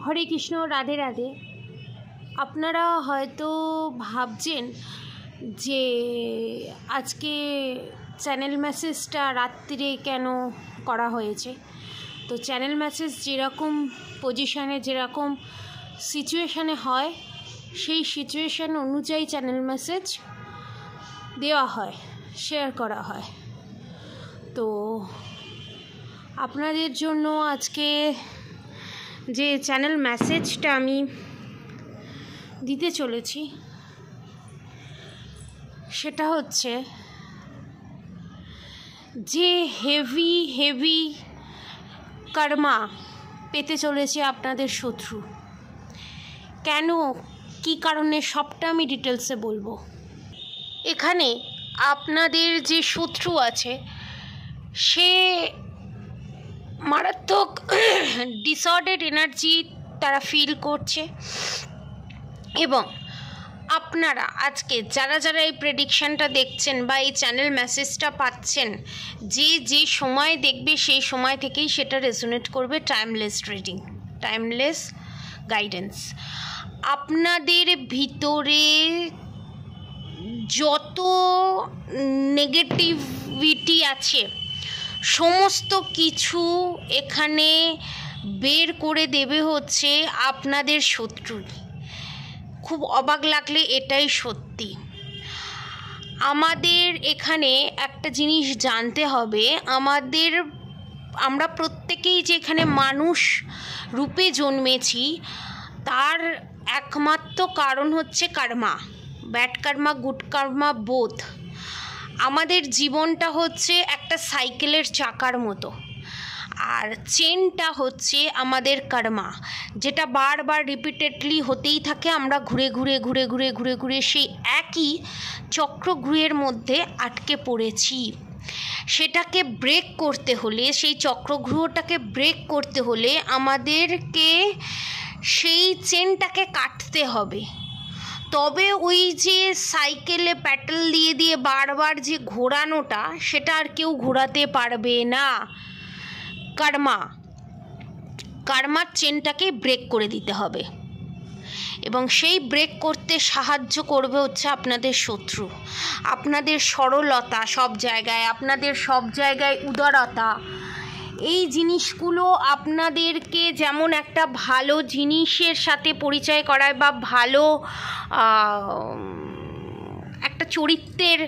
হরে কৃষ্ণ, রাধে রাধে। আপনারা হয়তো ভাবছেন যে আজকে চ্যানেল মেসেজটা রাত্রিরে কেন করা হয়েছে। তো চ্যানেল মেসেজ যেরকম পজিশানে, যেরকম সিচুয়েশানে হয়, সেই সিচুয়েশান অনুযায়ী চ্যানেল মেসেজ দেওয়া হয়, শেয়ার করা হয়। তো আপনাদের জন্য আজকে যে চ্যানেল মেসেজটা আমি দিতে চলেছি সেটা হচ্ছে যে হেভি কর্মা পেতে চলেছে আপনাদের শত্রু। কেন, কি কারণে, সবটা আমি ডিটেলসে বলবো। এখানে আপনাদের যে শত্রু আছে সে মারাত্মক ডিসঅর্ডার্ড এনার্জি তারা ফিল করছে, এবং আপনারা আজকে যারা যারা এই প্রেডিকশানটা দেখছেন বা এই চ্যানেল মেসেজটা পাচ্ছেন, যে সময় দেখবে সেই সময় থেকেই সেটা রেজোনেট করবে। Timeless reading, timeless guidance. আপনাদের ভিতরে যত নেগেটিভিটি আছে সমস্ত কিছু এখানে বের করে দেবে হচ্ছে আপনাদের শত্রু। খুব অবাক লাগলে এটাই সত্যি। আমাদের এখানে একটা জিনিস জানতে হবে, আমরা প্রত্যেকেই যে এখানে মানুষ রূপে জন্মেছি তার একমাত্র কারণ হচ্ছে কর্মা, ব্যাড কর্মা, গুড কর্মা, বোথ। আমাদের জীবনটা হচ্ছে একটা সাইকেলের চাকার মতো, আর চেনটা হচ্ছে আমাদের কর্মা, যেটা বারবার রিপিটেডলি হতেই থাকে। আমরা ঘুরে ঘুরে সেই একই চক্রগ্রহের মধ্যে আটকে পড়েছি। সেটাকে ব্রেক করতে হলে, সেই চক্রগ্রহটাকে ব্রেক করতে হলে আমাদেরকে সেই চেনটাকে কাটতে হবে। তবে ওই যে সাইকেলে প্যাডেল দিয়ে বারবার যে ঘোরানোটা, সেটা আর কেউ ঘোরাতে পারবে না। কর্মার চেনটাকে ব্রেক করে দিতে হবে, এবং সেই ব্রেক করতে সাহায্য করবে হচ্ছে আপনাদের শত্রু। আপনাদের সরলতা সব জায়গায়, আপনাদের সব জায়গায় উদারতা, এই জিনিসগুলো আপনাদেরকে যেমন একটা ভালো জিনিসের সাথে পরিচয় করায় বা ভালো একটা চরিত্রের,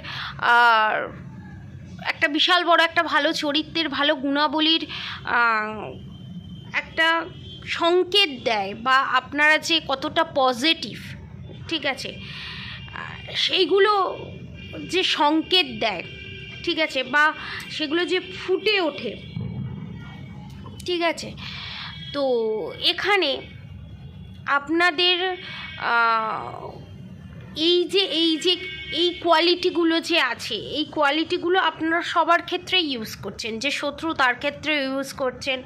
একটা বিশাল বড় একটা ভালো চরিত্রের, ভালো গুণাবলীর একটা সংকেত দেয়, বা আপনারা যে কতটা পজিটিভ, ঠিক আছে, সেইগুলো যে সংকেত দেয়, ঠিক আছে, বা সেগুলো যে ফুটে ওঠে, ঠিক আছে। তো এখানে আপনাদের এই কোয়ালিটিগুলো যে আছে, এই কোয়ালিটিগুলো আপনারা সবার ক্ষেত্রে ইউজ করছেন। যে শত্রু তার ক্ষেত্রে ইউজ করছেন,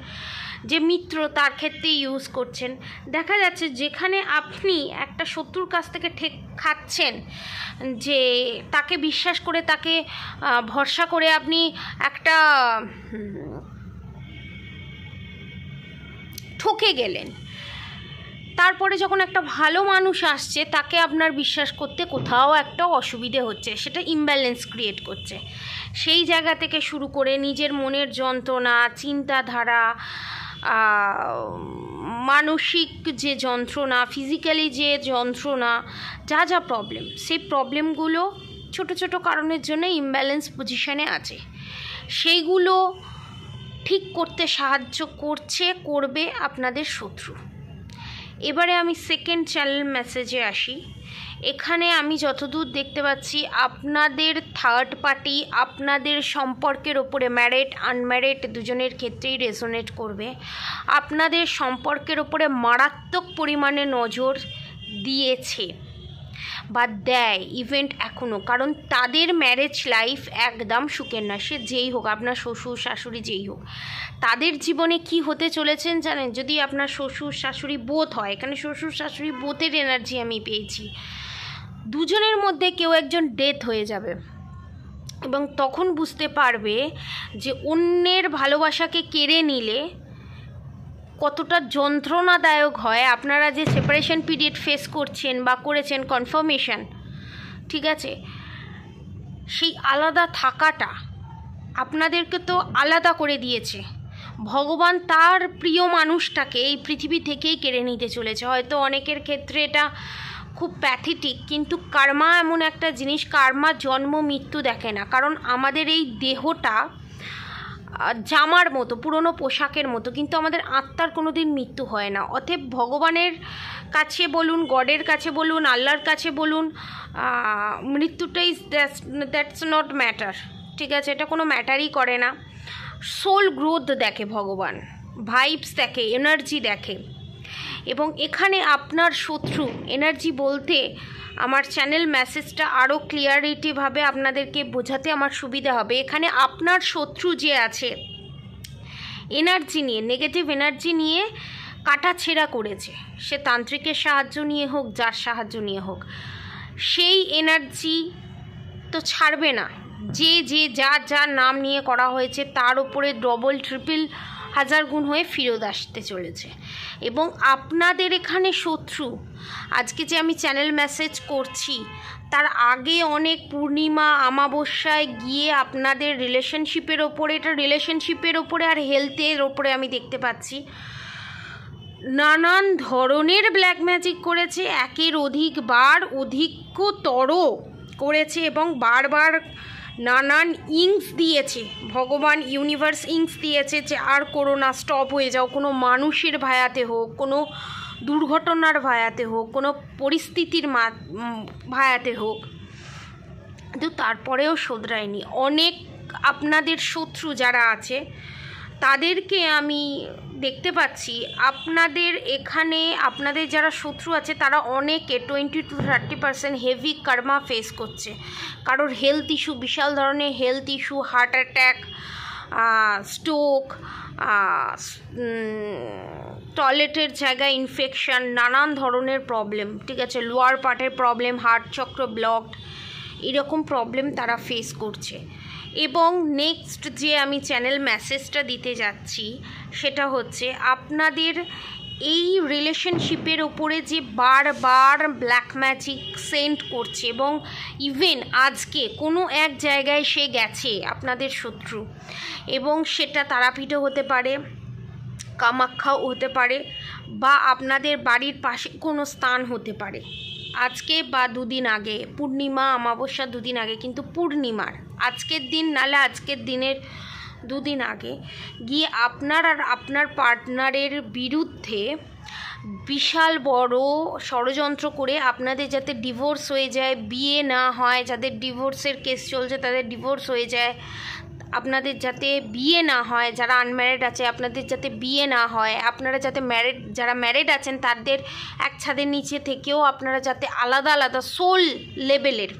যে মিত্র তার ক্ষেত্রে ইউজ করছেন। দেখা যাচ্ছে যেখানে আপনি একটা শত্রুর কাছ থেকে ঠেক খাচ্ছেন, যে তাকে বিশ্বাস করে, তাকে ভরসা করে আপনি একটা ঠকে গেলেন, তারপরে যখন একটা ভালো মানুষ আসছে তাকে আপনার বিশ্বাস করতে কোথাও একটা অসুবিধে হচ্ছে, সেটা ইমব্যালেন্স ক্রিয়েট করছে। সেই জায়গা থেকে শুরু করে নিজের মনের যন্ত্রণা, চিন্তাধারা, মানসিক যে যন্ত্রণা, ফিজিক্যালি যে যন্ত্রণা, যা প্রবলেম, সেই প্রবলেমগুলো ছোট কারণের জন্য ইমব্যালেন্স পজিশানে আছে। সেইগুলো ঠিক করতে সাহায্য করবে আপনাদের শত্রু। এবারে আমি সেকেন্ড চ্যানেল মেসেজে আসি। এখানে আমি যতদূর দেখতে পাচ্ছি আপনাদের থার্ড পার্টি আপনাদের সম্পর্কের ওপরে, ম্যারিড আনম্যারিড দুজনের ক্ষেত্রেই রেজোনেট করবে। আপনাদের সম্পর্কের ওপরে মারাত্মক পরিমাণে নজর দিয়েছে বা দেয় ইভেন্ট এখনও, কারণ তাদের ম্যারেজ লাইফ একদম সুখের না। সে যেই হোক, আপনার শ্বশুর শাশুড়ি যেই হোক, তাদের জীবনে কি হতে চলেছেন জানেন? যদি আপনার শ্বশুর শাশুড়ি বোথ হয়, এখানে শ্বশুর শাশুড়ি বোথের এনার্জি আমি পেয়েছি, দুজনের মধ্যে কেউ একজন ডেথ হয়ে যাবে, এবং তখন বুঝতে পারবে যে অন্যের ভালোবাসাকে কেড়ে নিলে কতটা যন্ত্রণাদায়ক হয় আপনারা যে সেপারেশন পিরিয়ড ফেস করছেন বা করেছেন কনফার্মেশন, ঠিক আছে, সেই আলাদা থাকাটা আপনাদেরকে তো আলাদা করে দিয়েছে ভগবান। তার প্রিয় মানুষটাকে এই পৃথিবী থেকেই কেড়ে নিতে চলেছে। হয়তো অনেকের ক্ষেত্রে এটা খুব প্যাথেটিক, কিন্তু কার্মা এমন একটা জিনিস, কার্মা জন্ম মৃত্যু দেখে না। কারণ আমাদের এই দেহটা জামার মতো, পুরনো পোশাকের মতো, কিন্তু আমাদের আত্মার কোনো দিন মৃত্যু হয় না। অতএব ভগবানের কাছে বলুন, গডের কাছে বলুন, আল্লাহর কাছে বলুন, মৃত্যুটাই দ্যাটস নট ম্যাটার, ঠিক আছে, এটা কোনো ম্যাটারই করে না। সোল গ্রোথ দেখে ভগবান, ভাইবস দেখে, এনার্জি দেখে। এবং এখানে আপনার শত্রু এনার্জি বলতে আমার চ্যানেল মেসেজটা আরও ক্লিয়ারিটিভাবে আপনাদেরকে বোঝাতে আমার সুবিধা হবে। এখানে আপনার শত্রু যে আছে এনার্জি নিয়ে, নেগেটিভ এনার্জি নিয়ে কাটাছেঁড়া করেছে, সে তান্ত্রিকের সাহায্য নিয়ে হোক, যার সাহায্য নিয়ে হোক, সেই এনার্জি তো ছাড়বে না। যে যার নাম নিয়ে করা হয়েছে তার উপরে ডবল ট্রিপল হাজার গুণ হয়ে ফেরত আসতে চলেছে। এবং আপনাদের এখানে শত্রু, আজকে যে আমি চ্যানেল মেসেজ করছি তার আগে অনেক পূর্ণিমা অমাবস্যায় গিয়ে আপনাদের রিলেশনশিপের ওপরে, এটা রিলেশনশিপের ওপরে আর হেলথের ওপরে আমি দেখতে পাচ্ছি নানান ধরনের ব্ল্যাক ম্যাজিক করেছে, একের অধিকতর করেছে এবং বারবার নানান ইঙ্কস দিয়েছে, ভগবান ইউনিভার্স ইঙ্কস দিয়েছে যে আর করোনা, স্টপ হয়ে যাও, কোনো মানুষের ভায়াতে হোক, কোনো দুর্ঘটনার ভায়াতে হোক, কোনো পরিস্থিতির ভায়াতে হোক, কিন্তু তারপরেও শোধরায়নি। অনেক আপনাদের শত্রু যারা আছে তাদেরকে আমি দেখতে পাচ্ছি, আপনাদের এখানে আপনাদের যারা শত্রু আছে তারা অনেকে 20-30% হেভি কার্মা ফেস করছে। কারোর হেলথ ইস্যু, বিশাল ধরনের health issue, heart attack, stroke, টয়লেটের জায়গায় ইনফেকশন, নানান ধরনের প্রবলেম, ঠিক আছে, লোয়ার পার্টের প্রবলেম, হার্ট চক্র ব্লকড, এরকম প্রবলেম তারা ফেস করছে। এবং নেক্সট যে আমি চ্যানেল মেসেজটা দিতে যাচ্ছি সেটা হচ্ছে আপনাদের এই রিলেশনশিপের ওপরে যে বারবার ব্ল্যাক ম্যাজিক সেন্ড করছে, এবং ইভেন আজকে কোনো এক জায়গায় সে গেছে আপনাদের শত্রু, এবং সেটা তারাপীঠও হতে পারে, কামাখ্যাও হতে পারে, বা আপনাদের বাড়ির পাশে কোনো স্থান হতে পারে, আজকে বা দুদিন আগে, পূর্ণিমা অমাবস্যা দুদিন আগে, কিন্তু পূর্ণিমার আজকের দিন নালে আজকের দিনের দুদিন আগে গিয়ে আপনার আর আপনার পার্টনারের বিরুদ্ধে বিশাল বড় ষড়যন্ত্র করে আপনাদের যাতে ডিভোর্স হয়ে যায়, বিয়ে না হয়, যাদের ডিভোর্সের কেস চলছে তাদের ডিভোর্স হয়ে যায়, আপনাদের যাতে বিয়ে না হয়, যারা আনম্যারিড আছে আপনাদের যাতে বিয়ে না হয়, আপনারা যাতে ম্যারিড, যারা ম্যারিড আছেন তাদের এক ছাদের নিচে থেকেও আপনারা যাতে আলাদা আলাদা সোল লেভেলের,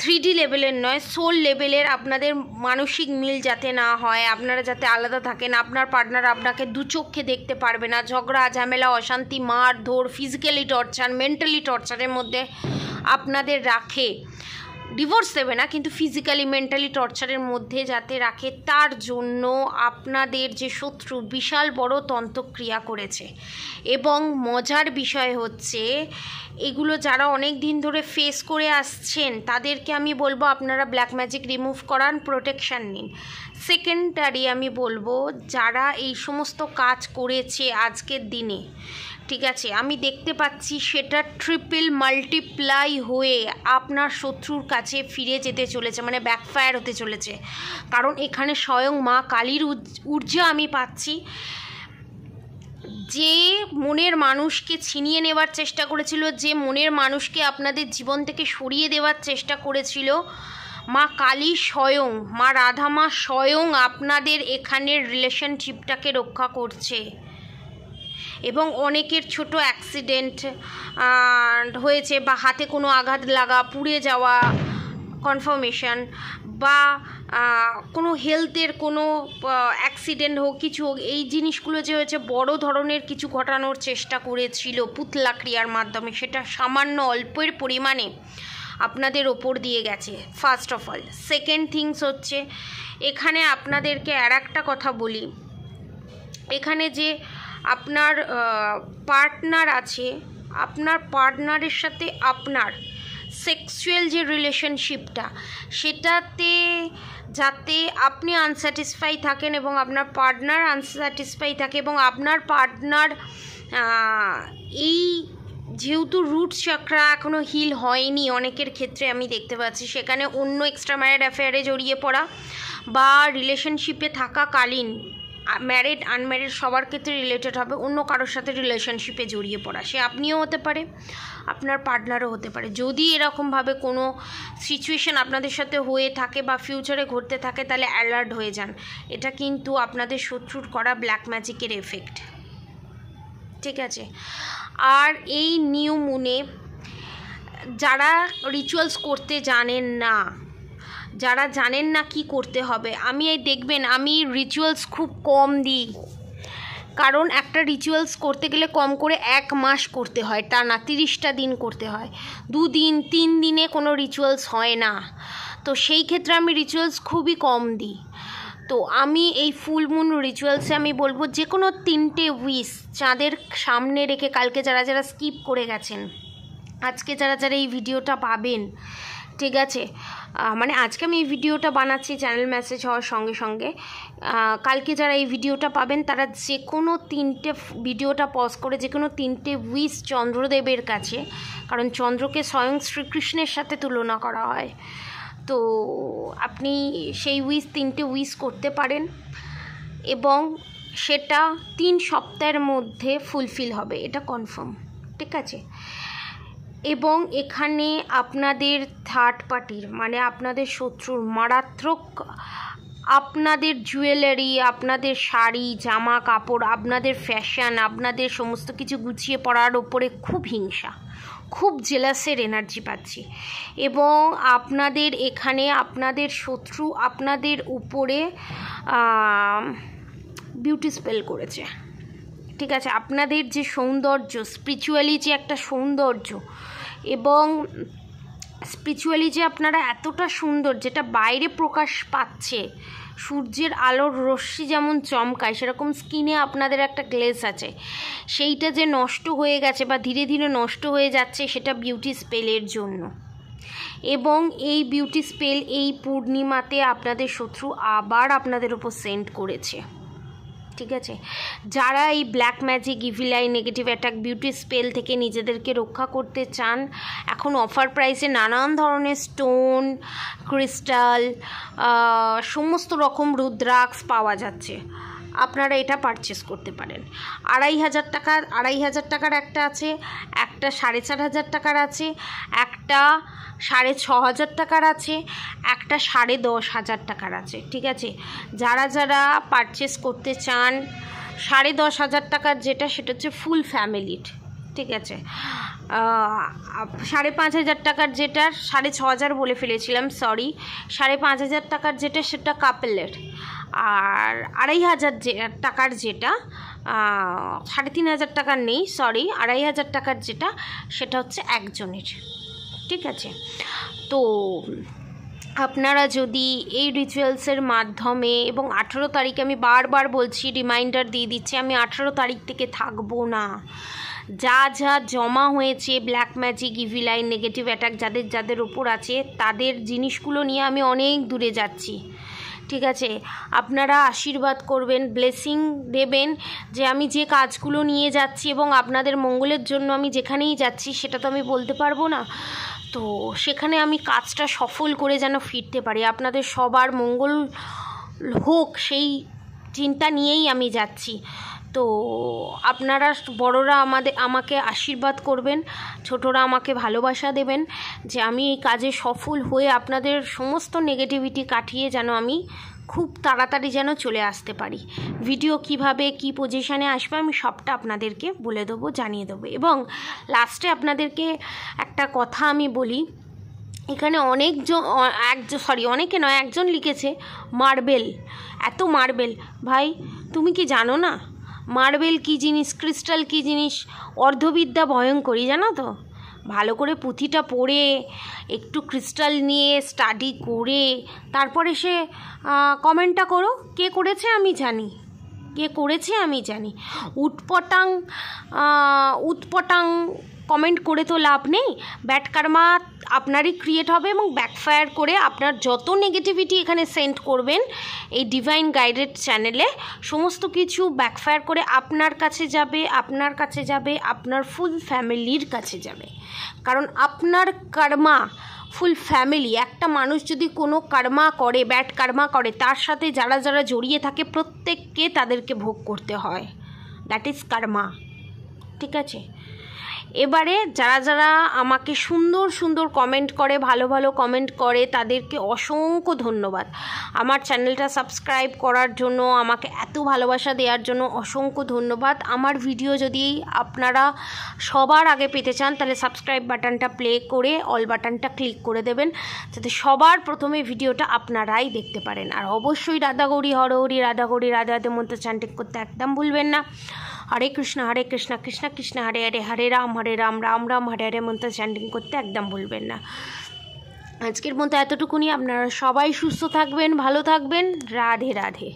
3D লেভেলের নয়, সোল লেভেলের আপনাদের মানসিক মিল যাতে না হয়, আপনারা যাতে আলাদা থাকেন, আপনার পার্টনার আপনাকে দু চোখে দেখতে পারবে না, ঝগড়া ঝামেলা অশান্তি মারধর ফিজিক্যালি টর্চার মেন্টালি টর্চারের মধ্যে আপনাদের রাখে, ডিভোর্স দেবে না কিন্তু ফিজিক্যালি মেন্টালি টর্চারের মধ্যে যাতে রাখে, তার জন্য আপনাদের যে শত্রু বিশাল বড় তন্ত্রক্রিয়া করেছে। এবং মজার বিষয় হচ্ছে এগুলো যারা অনেক দিন ধরে ফেস করে আসছেন তাদেরকে আমি বলবো আপনারা ব্ল্যাক ম্যাজিক রিমুভ করান, প্রোটেকশান নিন। সেকেন্ডারি আমি বলবো যারা এই সমস্ত কাজ করেছে আজকের দিনে, ঠিক আছে, আমি দেখতে পাচ্ছি সেটা ট্রিপল মাল্টিপ্লাই হয়ে আপনার শত্রুর কাছে ফিরে যেতে চলেছে, মানে ব্যাকফায়ার হতে চলেছে। কারণ এখানে স্বয়ং মা কালীর ঊর্জা আমি পাচ্ছি। যে মনের মানুষকে ছিনিয়ে নেওয়ার চেষ্টা করেছিল, যে মনের মানুষকে আপনাদের জীবন থেকে সরিয়ে দেওয়ার চেষ্টা করেছিল, মা কালী স্বয়ং, মা রাধা মা স্বয়ং আপনাদের এখানের রিলেশনশিপটাকে রক্ষা করছে। এবং অনেকের ছোট অ্যাক্সিডেন্ট হয়েছে বা হাতে কোনো আঘাত লাগা, পুড়ে যাওয়া কনফার্মেশন, বা কোনো হেলথের কোনো অ্যাক্সিডেন্ট হোক, কিছু হোক, এই জিনিসগুলো যে হয়েছে বড় ধরনের কিছু ঘটানোর চেষ্টা করেছিল পুতলা ক্রিয়ার মাধ্যমে, সেটা সামান্য অল্পের পরিমাণে আপনাদের ওপর দিয়ে গেছে first of all. Second things হচ্ছে এখানে আপনাদেরকে আর একটা কথা বলি, এখানে যে আপনার পার্টনার আছে, আপনার পার্টনারের সাথে আপনার সেক্সুয়াল যে রিলেশনশিপটা, সেটাতে যাতে আপনি আনস্যাটিসফাই থাকেন এবং আপনার পার্টনার আনস্যাটিসফাই থাকে, এবং আপনার পার্টনার এই যেহেতু রুট চক্রা এখনও হিল হয়নি অনেকের ক্ষেত্রে আমি দেখতে পাচ্ছি, সেখানে অন্য এক্সট্রা ম্যারিড অ্যাফেয়ারে জড়িয়ে পড়া বা রিলেশনশিপে থাকাকালীন, ম্যারিড আনম্যারিড সবার ক্ষেত্রে রিলেটেড হবে, অন্য কারোর সাথে রিলেশনশিপে জড়িয়ে পড়া, সে আপনিও হতে পারে, আপনার পার্টনারও হতে পারে। যদি এরকমভাবে কোনো সিচুয়েশান আপনাদের সাথে হয়ে থাকে বা ফিউচারে ঘটতে থাকে, তাহলে অ্যালার্ট হয়ে যান। এটা কিন্তু আপনাদের শত্রুর করা ব্ল্যাক ম্যাজিকের এফেক্ট, ঠিক আছে? আর এই নিউ মুনে যারা রিচুয়ালস করতে জানেন না, যারা জানেন না কি করতে হবে, আমি এই দেখবেন আমি রিচুয়ালস খুব কম দিই, কারণ একটা রিচুয়ালস করতে গেলে কম করে 1 মাস করতে হয়, টানা 30টা দিন করতে হয়, 2 দিন 3 দিনে কোনো রিচুয়ালস হয় না। তো সেই ক্ষেত্রে আমি রিচুয়ালস খুবই কম দিই। তো আমি এই ফুল মুন রিচুয়ালসে আমি বলবো যে কোনো 3টে উইশ চাঁদের সামনে রেখে, কালকে যারা যারা স্কিপ করে গেছেন, আজকে যারা যারা এই ভিডিওটা পাবেন, ঠিক আছে, মানে আজকে আমি এই ভিডিওটা বানাচ্ছি চ্যানেল মেসেজ হওয়ার সঙ্গে সঙ্গে, কালকে যারা এই ভিডিওটা পাবেন তারা যে কোনো 3টে ভিডিওটা পজ করে যে কোনো 3টে উইশ চন্দ্রদেবের কাছে, কারণ চন্দ্রকে স্বয়ং শ্রীকৃষ্ণের সাথে তুলনা করা হয়, তো আপনি সেই উইশ 3টে উইশ করতে পারেন এবং সেটা 3 সপ্তাহের মধ্যে ফুলফিল হবে, এটা কনফার্ম, ঠিক আছে? এবং এখানে আপনাদের থার্ড পার্টির মানে আপনাদের শত্রুর মারাত্মক আপনাদের জুয়েলারি, আপনাদের শাড়ি, জামা কাপড়, আপনাদের ফ্যাশন, আপনাদের সমস্ত কিছু গুছিয়ে পড়ার ওপরে খুব হিংসা, খুব জেলাসের এনার্জি পাচ্ছি। এবং আপনাদের এখানে আপনাদের শত্রু আপনাদের উপরে বিউটি স্পেল করেছে, ঠিক আছে? আপনাদের যে সৌন্দর্য, স্পিরিচুয়ালি যে একটা সৌন্দর্য, এবং স্পিরিচুয়ালি যে আপনারা এতটা সুন্দর যেটা বাইরে প্রকাশ পাচ্ছে, সূর্যের আলোর রশ্মি যেমন চমকায় সেরকম স্কিনে আপনাদের একটা গ্লেজ আছে, সেইটা যে নষ্ট হয়ে গেছে বা ধীরে ধীরে নষ্ট হয়ে যাচ্ছে, সেটা বিউটি স্পেলের জন্য। এবং এই বিউটি স্পেল এই পূর্ণিমাতে আপনাদের শত্রু আবার আপনাদের উপর সেন্ড করেছে, ঠিক আছে? যারা এই black magic, evil I, negative attack, beauty spell থেকে নিজেদেরকে রক্ষা করতে চান, এখন অফার প্রাইসে নানান ধরনের স্টোন, ক্রিস্টাল, সমস্ত রকম রুদ্রাক্ষ পাওয়া যাচ্ছে, আপনারা এটা পারচেস করতে পারেন। 2,500 টাকার একটা আছে, একটা 4,500 টাকার আছে, একটা 6,500 টাকার আছে, একটা 10,500 টাকার আছে, ঠিক আছে? যারা যারা পারচেস করতে চান 10,500 টাকার যেটা, সেটা হচ্ছে ফুল ফ্যামিলির, ঠিক আছে? 5,500 টাকার যেটা, 6,500 বলে ফেলেছিলাম, সরি, 5,500 টাকার যেটা সেটা কাপেলের, আর 2,500 টাকার যেটা, 3,500 টাকার নেই, সরি, 2,500 টাকার যেটা সেটা হচ্ছে একজনের, ঠিক আছে? তো আপনারা যদি এই রিচুয়ালসের মাধ্যমে, এবং 18 তারিখে আমি বারবার বলছি, রিমাইন্ডার দিয়ে দিচ্ছি, আমি 18 তারিখ থেকে থাকবো না। যা যা জমা হয়েছে black magic, evil I, negative attack যাদের যাদের ওপর আছে, তাদের জিনিসগুলো নিয়ে আমি অনেক দূরে যাচ্ছি, ঠিক আছে? আপনারা আশীর্বাদ করবেন, ব্লেসিং দেবেন যে আমি যে কাজগুলো নিয়ে যাচ্ছি এবং আপনাদের মঙ্গলের জন্য আমি যেখানেই যাচ্ছি, সেটা তো আমি বলতে পারবো না, তো সেখানে আমি কাজটা সফল করে যেন ফিরতে পারি, আপনাদের সবার মঙ্গল হোক সেই চিন্তা নিয়েই আমি যাচ্ছি। তো আপনারা বড়রা আমাকে আশীর্বাদ করবেন, ছোটরা আমাকে ভালোবাসা দেবেন যে আমি এই কাজে সফল হয়ে আপনাদের সমস্ত নেগেটিভিটি কাটিয়ে যেন আমি খুব তাড়াতাড়ি যেন চলে আসতে পারি। ভিডিও কিভাবে কি পজিশানে আসবে আমি সবটা আপনাদেরকে বলে দেবো, জানিয়ে দেবো। এবং লাস্টে আপনাদেরকে একটা কথা আমি বলি, এখানে অনেকে নয়, একজন লিখেছে মার্বেল, এত মার্বেল, ভাই তুমি কি জানো না মার্বেল কী জিনিস, ক্রিস্টাল কী জিনিস? অর্ধবিদ্যা ভয়ঙ্করী, জানো তো? ভালো করে পুঁথিটা পড়ে একটু ক্রিস্টাল নিয়ে স্টাডি করে তারপরে সে কমেন্টটা করো, কে করেছে আমি জানি, কে করেছে আমি জানি। উটপটাং কমেন্ট করে তো লাভ নেই। ব্যাড কার্মা আপনারই ক্রিয়েট হবে এবং ব্যাকফায়ার করে আপনার যত নেগেটিভিটি এখানে সেন্ড করবেন এই ডিভাইন গাইডেড চ্যানেলে, সমস্ত কিছু ব্যাকফায়ার করে আপনার কাছে যাবে, আপনার ফুল ফ্যামিলির কাছে যাবে। কারণ আপনার কর্মা ফুল ফ্যামিলি, একটা মানুষ যদি কোনো কর্মা করে, ব্যাড কর্মা করে, তার সাথে যারা যারা জড়িয়ে থাকে প্রত্যেককে তাদেরকে ভোগ করতে হয়। দ্যাট ইজ কর্মা। ঠিক আছে, এবারে যারা যারা আমাকে সুন্দর সুন্দর কমেন্ট করে, ভালো ভালো কমেন্ট করে, তাদেরকে অসংখ্য ধন্যবাদ। আমার চ্যানেলটা সাবস্ক্রাইব করার জন্য, আমাকে এত ভালোবাসা দেওয়ার জন্য অসংখ্য ধন্যবাদ। আমার ভিডিও যদি আপনারা সবার আগে পেতে চান তাহলে সাবস্ক্রাইব বাটনটা প্লে করে অল বাটনটা ক্লিক করে দেবেন, যাতে সবার প্রথমে ভিডিওটা আপনারাই দেখতে পারেন। আর অবশ্যই রাধাগৌরী হরহরি, রাধাগৌরী রাধে রাধে মন্ত্র চ্যান্টিং করতে একদম ভুলবেন না। হরে কৃষ্ণ কৃষ্ণ কৃষ্ণ হরে হরে, হরে রাম রাম রাম হরে হরে মন্ত্র চ্যান্টিং করতে একদম ভুলবেন না। আজকের মতো এতটুকুনি। আপনারা সবাই সুস্থ থাকবেন, ভালো থাকবেন। রাধে রাধে।